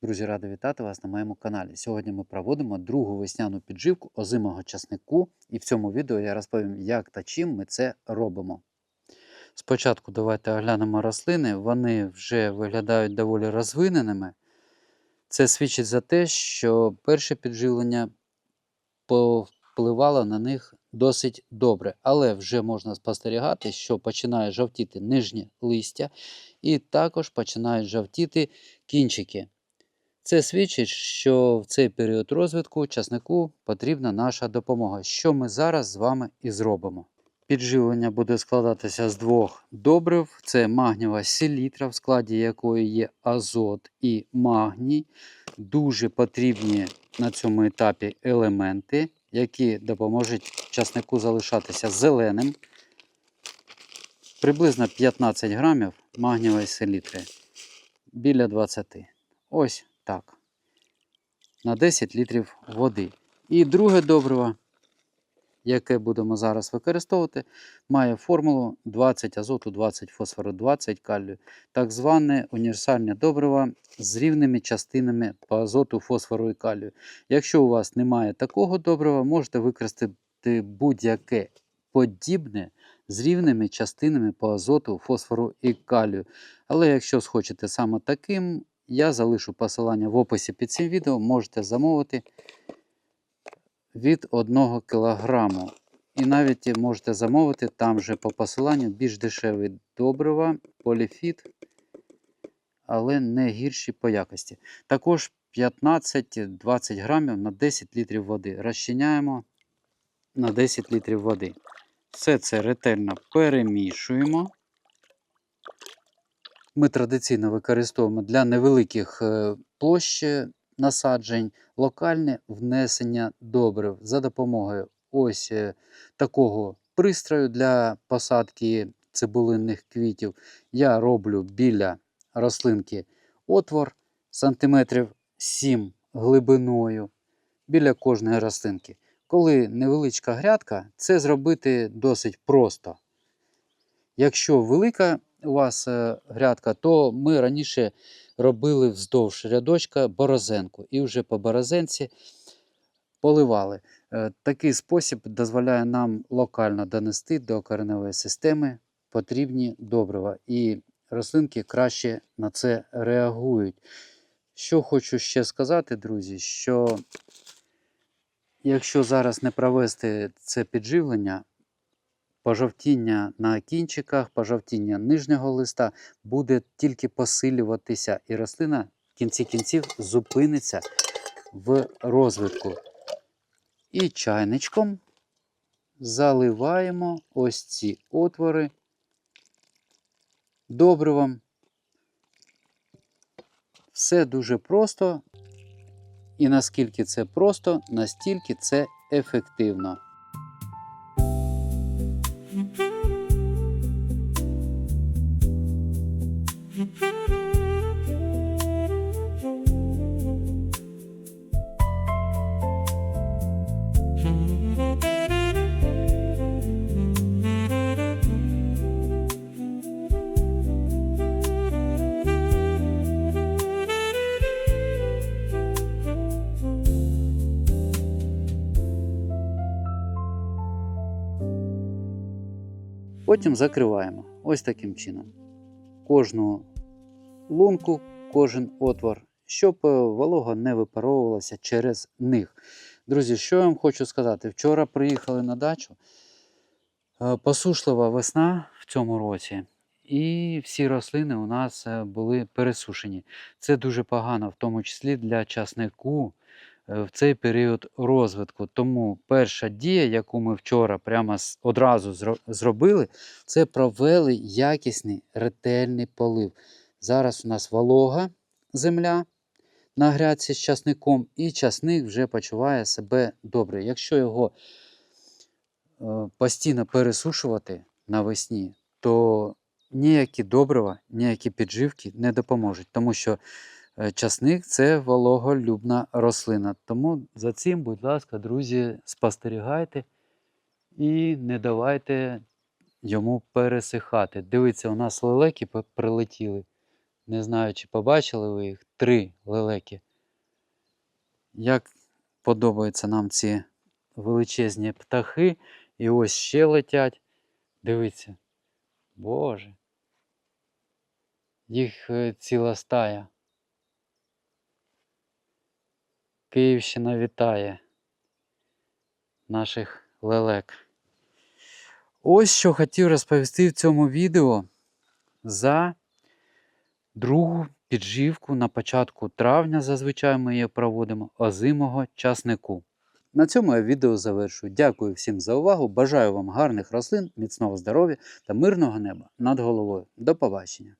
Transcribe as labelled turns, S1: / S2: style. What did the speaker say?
S1: Друзі, радий вітати вас на моєму каналі. Сьогодні ми проводимо другу весняну підживку озимого часнику, і в цьому відео я розповім, як та чим ми це робимо. Спочатку давайте оглянемо рослини, вони вже виглядають доволі розвиненими. Це свідчить за те, що перше підживлення повпливало на них досить добре, але вже можна спостерігати, що починає жовтіти нижнє листя і також починають жовтіти кінчики. Це свідчить, що в цей період розвитку часнику потрібна наша допомога, що ми зараз з вами і зробимо. Підживлення буде складатися з двох добрив. Це магнієва селітра, в складі якої є азот і магній. Дуже потрібні на цьому етапі елементи, які допоможуть часнику залишатися зеленим. Приблизно 15 грамів магнієвої селітри, біля 20. Ось так. На 10 літрів води. І друге добриво, яке будемо зараз використовувати, має формулу 20 азоту, 20 фосфору, 20 калію. Так зване універсальне добриво з рівними частинами по азоту, фосфору і калію. Якщо у вас немає такого добрива, можете використати будь-яке подібне з рівними частинами по азоту, фосфору і калію. Але якщо схочете саме таким, я залишу посилання в описі під цим відео, можете замовити від 1 кг. І навіть можете замовити там же по посиланню більш дешеві добрива, поліфіт, але не гірші по якості. Також 15-20 грамів на 10 літрів води. Розчиняємо на 10 літрів води. Все це ретельно перемішуємо. Ми традиційно використовуємо для невеликих площ насаджень локальне внесення добрив за допомогою ось такого пристрою для посадки цибулинних квітів. Я роблю біля рослинки отвор сантиметрів 7 глибиною біля кожної рослинки. Коли невеличка грядка, це зробити досить просто. Якщо велика у вас грядка, то ми раніше робили вздовж рядочка борозенку і вже по борозенці поливали. Такий спосіб дозволяє нам локально донести до кореневої системи потрібні добрива, і рослинки краще на це реагують. Що хочу ще сказати, друзі, що якщо зараз не провести це підживлення, пожовтіння на кінчиках, пожовтіння нижнього листа буде тільки посилюватися, і рослина в кінці кінців зупиниться в розвитку. І чайничком заливаємо ось ці отвори добривом. Все дуже просто, і наскільки це просто, настільки це ефективно. Потім закриваємо ось таким чином кожну лунку, кожен отвор, щоб волога не випаровувалася через них. Друзі, що я вам хочу сказати? Вчора приїхали на дачу, посушлива весна в цьому році, і всі рослини у нас були пересушені. Це дуже погано, в тому числі для часнику в цей період розвитку. Тому перша дія, яку ми вчора прямо одразу зробили, це провели якісний ретельний полив. Зараз у нас волога земля на грядці з часником, і часник вже почуває себе добре. Якщо його постійно пересушувати навесні, то ніякі добрива, ніякі підживки не допоможуть, тому що часник – це вологолюбна рослина. Тому за цим, будь ласка, друзі, спостерігайте і не давайте йому пересихати. Дивіться, у нас лелеки прилетіли. Не знаю, чи побачили ви їх. 3 лелеки. Як подобаються нам ці величезні птахи. І ось ще летять. Дивіться. Боже. Їх ціла стая. Київщина вітає наших лелек. Ось що хотів розповісти в цьому відео за другу підживку на початку травня, зазвичай ми її проводимо, озимого часнику. На цьому я відео завершую. Дякую всім за увагу. Бажаю вам гарних рослин, міцного здоров'я та мирного неба над головою. До побачення!